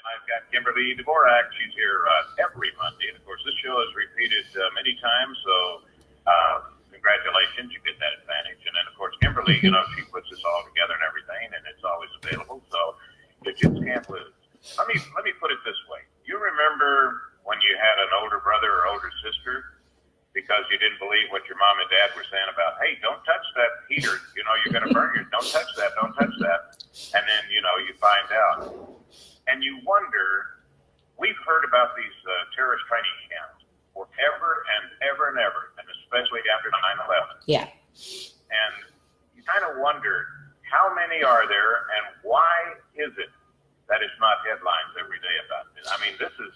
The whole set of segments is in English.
And I've got Kimberly Dvorak. She's here every Monday. And, of course, this show is repeated many times, so congratulations. You get that advantage. And then, of course, Kimberly, she puts this all together and everything, and it's always available. So you just can't lose. Let me put it this way. You remember when you had an older brother or older sister because you didn't believe what your mom and dad were saying about, hey, don't touch that heater. You're going to burn your, don't touch that. And then, you find out. And you wonder, we've heard about these terrorist training camps forever and ever and ever, and especially after 9/11. Yeah. And you kind of wonder, how many are there and why is it that it's not headlines every day about it? I mean, this is,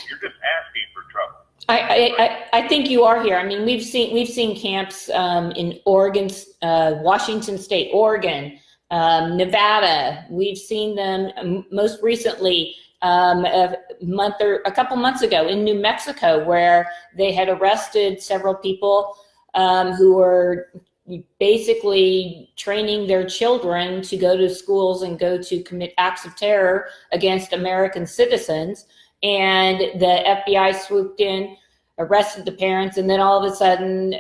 you're just asking for trouble. I think you are here. I mean, we've seen camps in Oregon, Washington State, Oregon, Nevada. We've seen them most recently a couple months ago in New Mexico, where they had arrested several people who were basically training their children to go to schools and go to commit acts of terror against American citizens. And the FBI swooped in, arrested the parents, and then all of a sudden,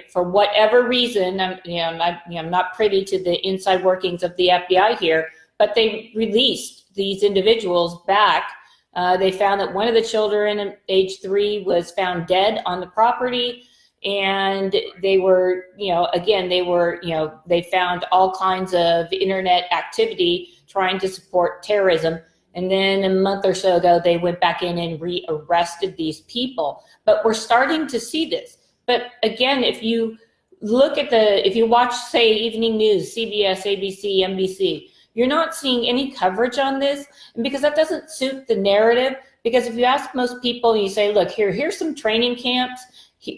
for whatever reason, I'm not privy to the inside workings of the FBI here, but they released these individuals back. They found that one of the children, age 3, was found dead on the property, and they were, they found all kinds of internet activity trying to support terrorism. And then a month or so ago, they went back in and re-arrested these people. But we're starting to see this. But again, if you look at if you watch, say, evening news, CBS, ABC, NBC, you're not seeing any coverage on this. And because that doesn't suit the narrative, because if you ask most people, you say, look, here's some training camps.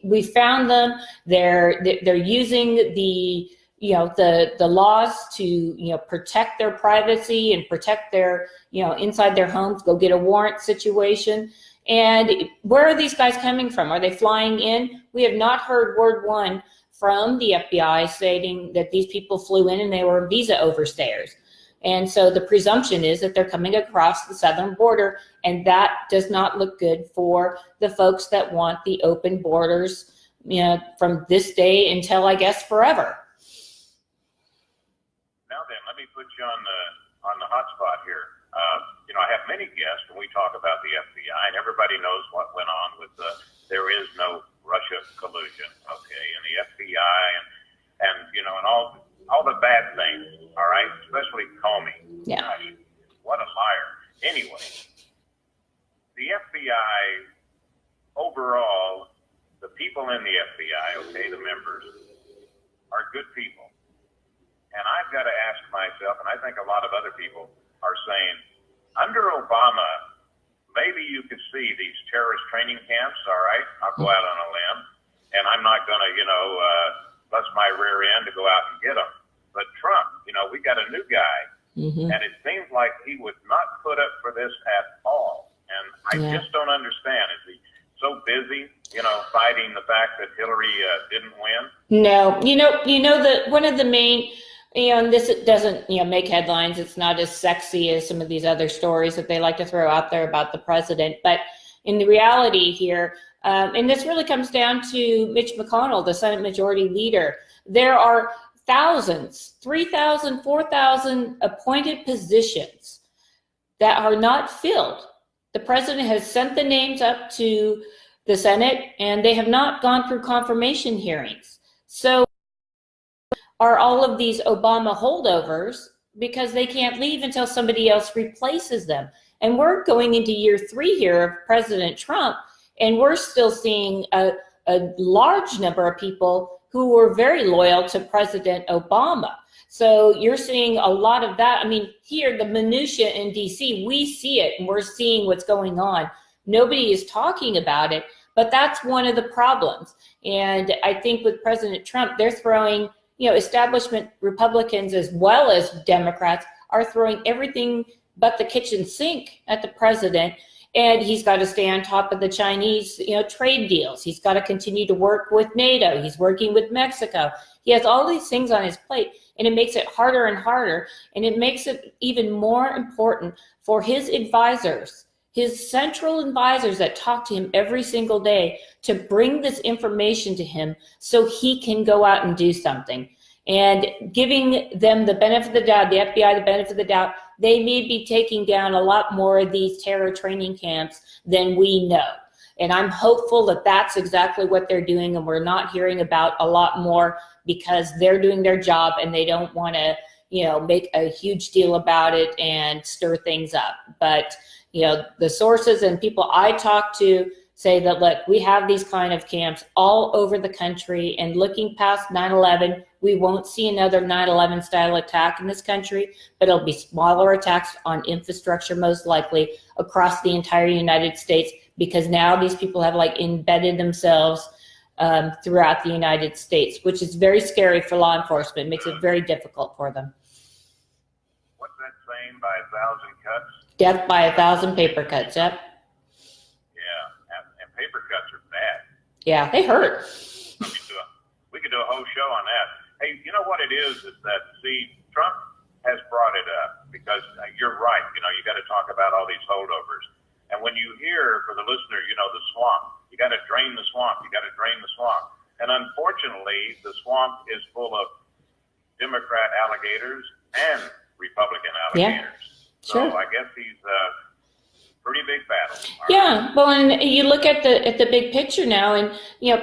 We found them. They're using the laws to, protect their privacy and protect their, inside their homes, go get a warrant situation. And where are these guys coming from? Are they flying in? We have not heard word one from the FBI stating that these people flew in and they were visa overstayers. And so the presumption is that they're coming across the southern border, and that does not look good for the folks that want the open borders, from this day until, I guess, forever. Now then, let me put you on the hot spot here. I have many guests when we talk about the FBI, and everybody knows what went on with there is no Russia collusion, okay, and the FBI and all the bad things, all right, especially Comey. Yeah. Gosh, what a liar. Anyway, the FBI overall, the people in the FBI, okay, the members, are good people. And I've got to ask myself, and I think a lot of other people are saying, under Obama, maybe you could see these terrorist training camps, all right? I'll go out on a limb, and I'm not going to, bust my rear end to go out and get them. But Trump, we got a new guy, and it seems like he would not put up for this at all. And I just don't understand. Is he so busy, fighting the fact that Hillary didn't win? No, that one of the main, and this doesn't, make headlines. It's not as sexy as some of these other stories that they like to throw out there about the president. But in the reality here, and this really comes down to Mitch McConnell, the Senate Majority Leader, there are thousands, 3,000, 4,000 appointed positions that are not filled. The president has sent the names up to the Senate, and they have not gone through confirmation hearings. So are all of these Obama holdovers because they can't leave until somebody else replaces them. And we're going into year 3 here of President Trump, and we're still seeing a large number of people who were very loyal to President Obama. So you're seeing a lot of that. I mean, here, the minutia in DC, we see it, and we're seeing what's going on. Nobody is talking about it, but that's one of the problems. And I think with President Trump, they're throwing, establishment Republicans as well as Democrats are throwing everything but the kitchen sink at the president. And he's got to stay on top of the Chinese, trade deals. He's got to continue to work with NATO. He's working with Mexico. He has all these things on his plate, and it makes it harder and harder. And it makes it even more important for his advisors, his central advisors that talk to him every single day, to bring this information to him so he can go out and do something. And giving them the benefit of the doubt, the FBI the benefit of the doubt, they may be taking down a lot more of these terror training camps than we know. And I'm hopeful that that's exactly what they're doing, and we're not hearing about a lot more, because they're doing their job and they don't want to, make a huge deal about it and stir things up. But, the sources and people I talk to say that, look, we have these kind of camps all over the country, and looking past 9/11, we won't see another 9/11 style attack in this country, but it'll be smaller attacks on infrastructure, most likely across the entire United States, because now these people have embedded themselves throughout the United States, which is very scary for law enforcement. It makes it very difficult for them. What's that saying, by 1,000 cuts? Death by 1,000 paper cuts, yep. Yeah, and paper cuts are bad. Yeah, they hurt. We could do a whole show on that. Hey, you know what it is that, see, Trump has brought it up because you're right. You got to talk about all these holdovers. And when you hear, for the listener, the swamp, you got to drain the swamp. You got to drain the swamp. And unfortunately, the swamp is full of Democrat alligators and Republican alligators. Yeah, sure. So I guess he's pretty big battle. Yeah, well, and you look at the big picture now, and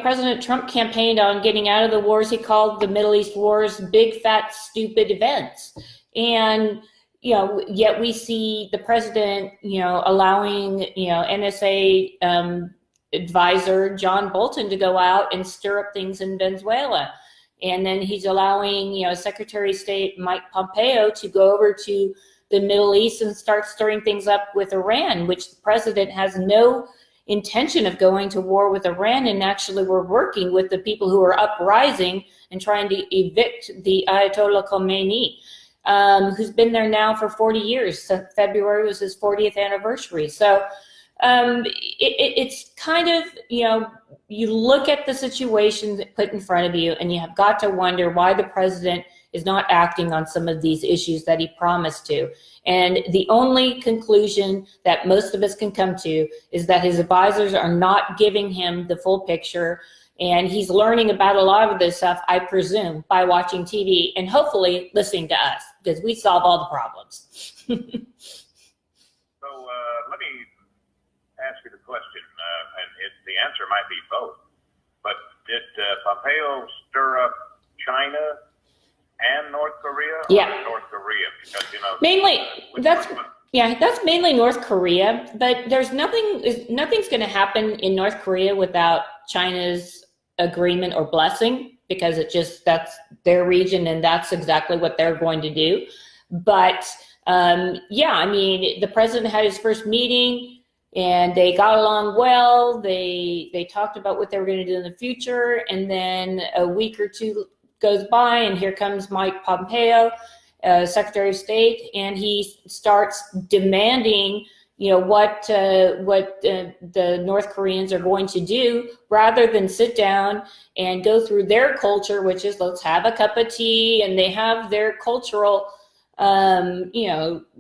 President Trump campaigned on getting out of the wars he called the Middle East wars big, fat, stupid events, and yet we see the president, allowing NSA advisor John Bolton to go out and stir up things in Venezuela, and then he's allowing Secretary of State Mike Pompeo to go over to the Middle East and start stirring things up with Iran, which the president has no intention of going to war with Iran, and actually we're working with the people who are uprising and trying to evict the Ayatollah Khomeini, who's been there now for 40 years. So February was his 40th anniversary. So it's kind of, you look at the situation put in front of you, and you have got to wonder why the president is not acting on some of these issues that he promised to. And the only conclusion that most of us can come to is that his advisors are not giving him the full picture, and he's learning about a lot of this stuff, I presume, by watching TV and hopefully listening to us, because we solve all the problems. So let me ask you the question, and the answer might be both, but did Pompeo stir up China and North Korea? Yeah. Or North Korea, because mainly that's mainly North Korea, but nothing's going to happen in North Korea without China's agreement or blessing, because that's their region and that's exactly what they're going to do. But the president had his first meeting and they got along well. They talked about what they were going to do in the future, and then a week or two goes by, and here comes Mike Pompeo, Secretary of State, and he starts demanding, what the North Koreans are going to do, rather than sit down and go through their culture, which is let's have a cup of tea, and they have their cultural,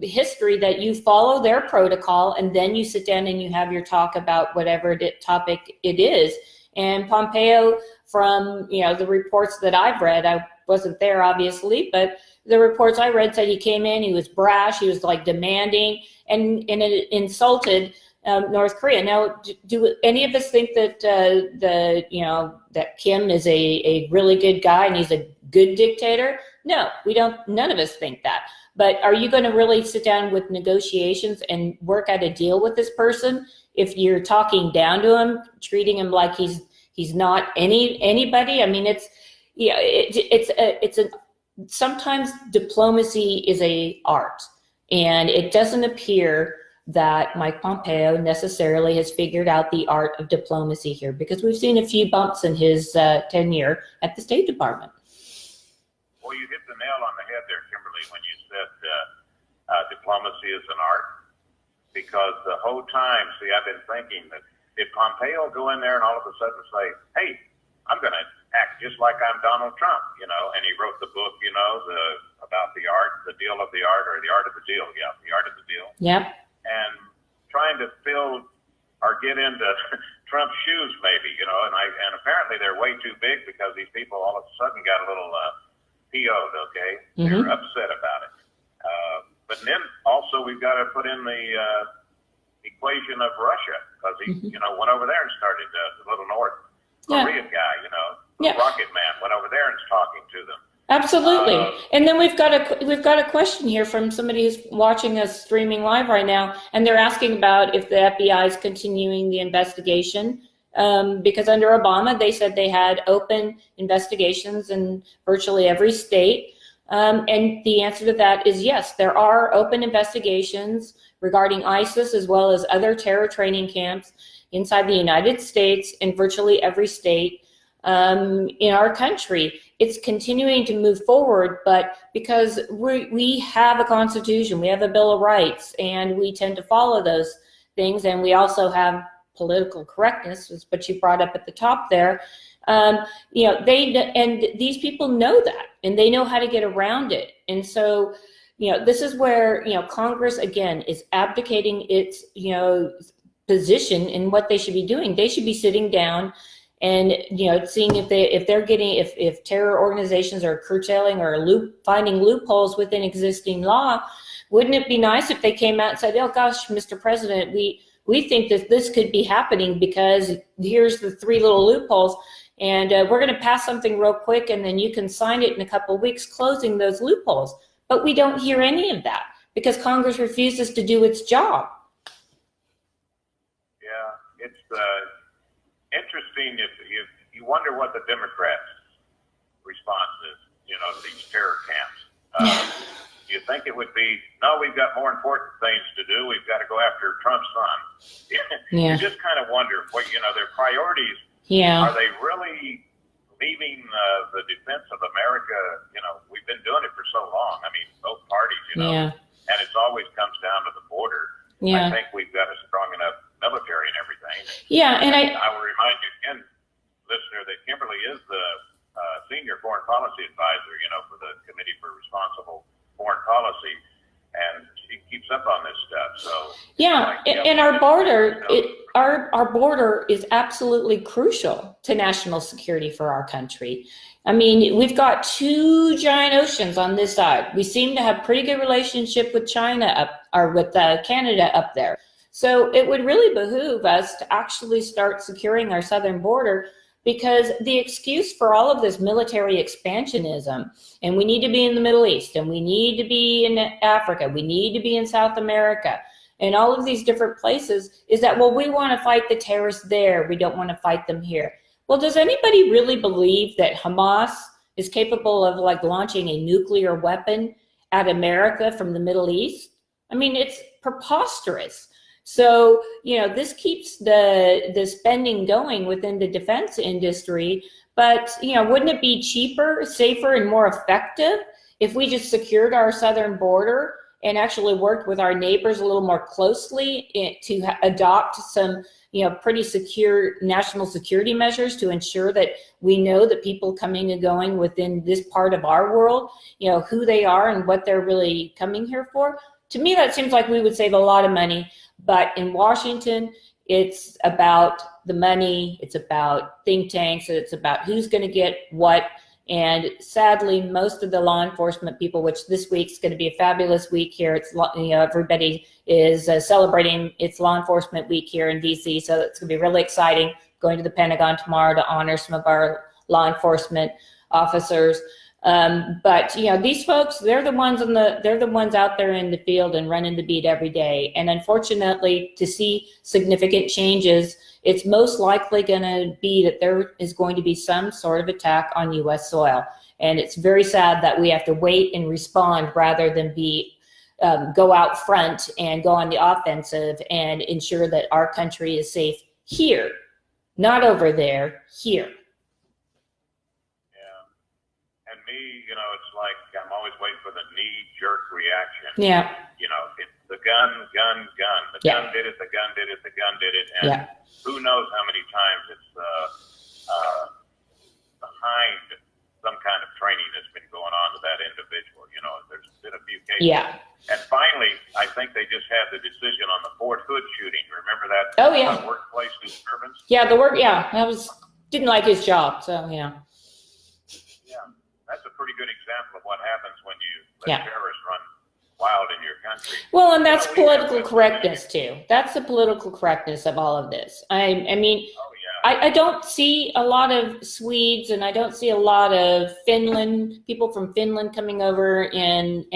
history that you follow their protocol, and then you sit down and you have your talk about whatever topic it is. And Pompeo, from the reports that I've read, I wasn't there obviously, but the reports I read said he came in, he was brash, he was demanding, and it insulted North Korea. Now, do any of us think that that Kim is a really good guy and he's a good dictator? No, we don't. None of us think that. But are you going to really sit down with negotiations and work out a deal with this person if you're talking down to him, treating him like he's not anybody? I mean, sometimes diplomacy is a art, and it doesn't appear that Mike Pompeo necessarily has figured out the art of diplomacy here, because we've seen a few bumps in his tenure at the State Department. Well, you hit the nail on the head there, Kimberly, when you said diplomacy is an art. because the whole time, see, I've been thinking that did Pompeo go in there and all of a sudden say, hey, I'm going to act just like I'm Donald Trump, and he wrote the book, about the art, the deal of the art, or the art of the deal. Yeah, the art of the deal. Yep. And trying to fill or get into Trump's shoes, maybe, and apparently they're way too big because these people all of a sudden got a little PO'd, okay? Mm-hmm. They're upset about it. But then also we've got to put in the equation of Russia because he, went over there and started the little North Korean guy, the Rocket Man went over there and is talking to them. Absolutely. And then we've got a question here from somebody who's watching us streaming live right now, and they're asking about if the FBI is continuing the investigation, because under Obama they said they had open investigations in virtually every state. And the answer to that is yes, there are open investigations regarding ISIS as well as other terror training camps inside the United States in virtually every state in our country. It's continuing to move forward, but because we have a constitution, we have a Bill of Rights, and we tend to follow those things, and we also have political correctness, is what you brought up at the top there. These people know that, and they know how to get around it. And so, this is where, Congress, again, is abdicating its, position in what they should be doing. They should be sitting down and, seeing if terror organizations are curtailing or finding loopholes within existing law. Wouldn't it be nice if they came out and said, oh gosh, Mr. President, we think that this could be happening because here's the 3 little loopholes. And we're going to pass something real quick, and then you can sign it in a couple of weeks, closing those loopholes. But we don't hear any of that because Congress refuses to do its job. Yeah, it's interesting. If you wonder what the Democrats' response is, to these terror camps. You think it would be, no, we've got more important things to do. We've got to go after Trump's son. Yeah. You just kind of wonder what, their priorities. Yeah. Are they really leaving the defense of America? We've been doing it for so long. I mean, both parties, Yeah. and it always comes down to the border. Yeah. I think we've got a strong enough military and everything. Yeah, and I will remind you again, listener, that Kimberly is the senior foreign policy advisor, for the Committee for Responsible Foreign Policy, and she keeps up on this stuff. So yeah, and our border, our border is absolutely crucial to national security for our country. I mean, we've got 2 giant oceans on this side. We seem to have pretty good relationship with China with Canada up there. So it would really behoove us to actually start securing our southern border, because the excuse for all of this military expansionism, and we need to be in the Middle East, and we need to be in Africa, we need to be in South America, and all of these different places, is that, well, we want to fight the terrorists there, we don't want to fight them here. Well, does anybody really believe that Hamas is capable of launching a nuclear weapon at America from the Middle East? I mean, it's preposterous. So, this keeps the spending going within the defense industry, but, wouldn't it be cheaper, safer, and more effective if we just secured our southern border and actually worked with our neighbors a little more closely to adopt some, pretty secure national security measures to ensure that we know that people coming and going within this part of our world, who they are and what they're really coming here for? To me, that seems like we would save a lot of money. But in Washington, it's about the money, it's about think tanks, it's about who's going to get what. And sadly, most of the law enforcement people, which this week's going to be a fabulous week here, it's everybody is celebrating its law enforcement week here in DC, so it's going to be really exciting. Going to the Pentagon tomorrow to honor some of our law enforcement officers. But these folks, they're the ones out there in the field and running the beat every day. And unfortunately, to see significant changes, it's most likely going to be that there is going to be some sort of attack on U.S. soil. And it's very sad that we have to wait and respond rather than go out front and go on the offensive and ensure that our country is safe here, not over there, here. It's like I'm always waiting for the knee-jerk reaction. Yeah. If the gun gun. The gun did it, the gun did it, the gun did it. And who knows how many times it's behind some kind of training that's been going on to that individual. You know, there's been a few cases. Yeah. And finally, I think they just had the decision on the Fort Hood shooting. Remember that? Oh, yeah. Workplace disturbance? Yeah, didn't like his job, so yeah. Yeah, that's a pretty good example of what happens when you let terrorists run wild in your country. Well, and that's political correctness too. That's the political correctness of all of this. I mean, I don't see a lot of Swedes, and I don't see a lot of people from Finland coming over, and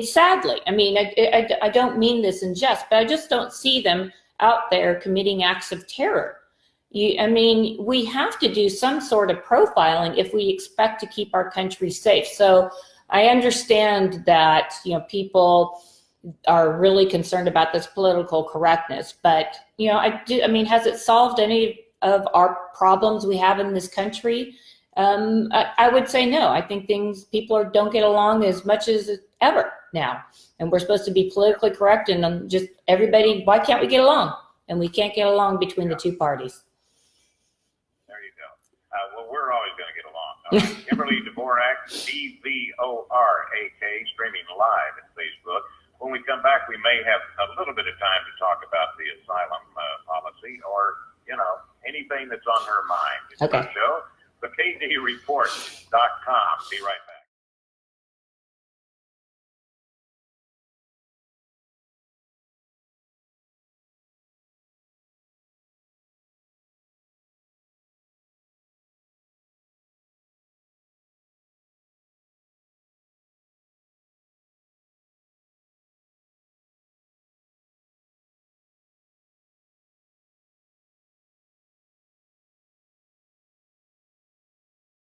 sadly, I mean, I don't mean this in jest, but I just don't see them out there committing acts of terror. I mean, we have to do some sort of profiling if we expect to keep our country safe. So I understand that, you know, people are really concerned about this political correctness, but, you know, I mean, has it solved any of our problems we have in this country? I would say no. I think people don't get along as much as ever now, and we're supposed to be politically correct and just everybody. Why can't we get along? And we can't get along between the two parties. There you go. Well, we're always going to get along. Kimberly Dvorak, Dvorak, streaming live at Facebook. When we come back, we may have a little bit of time to talk about the asylum policy, or, you know, anything that's on her mind. It's our show, thekdreport.com. Be right back.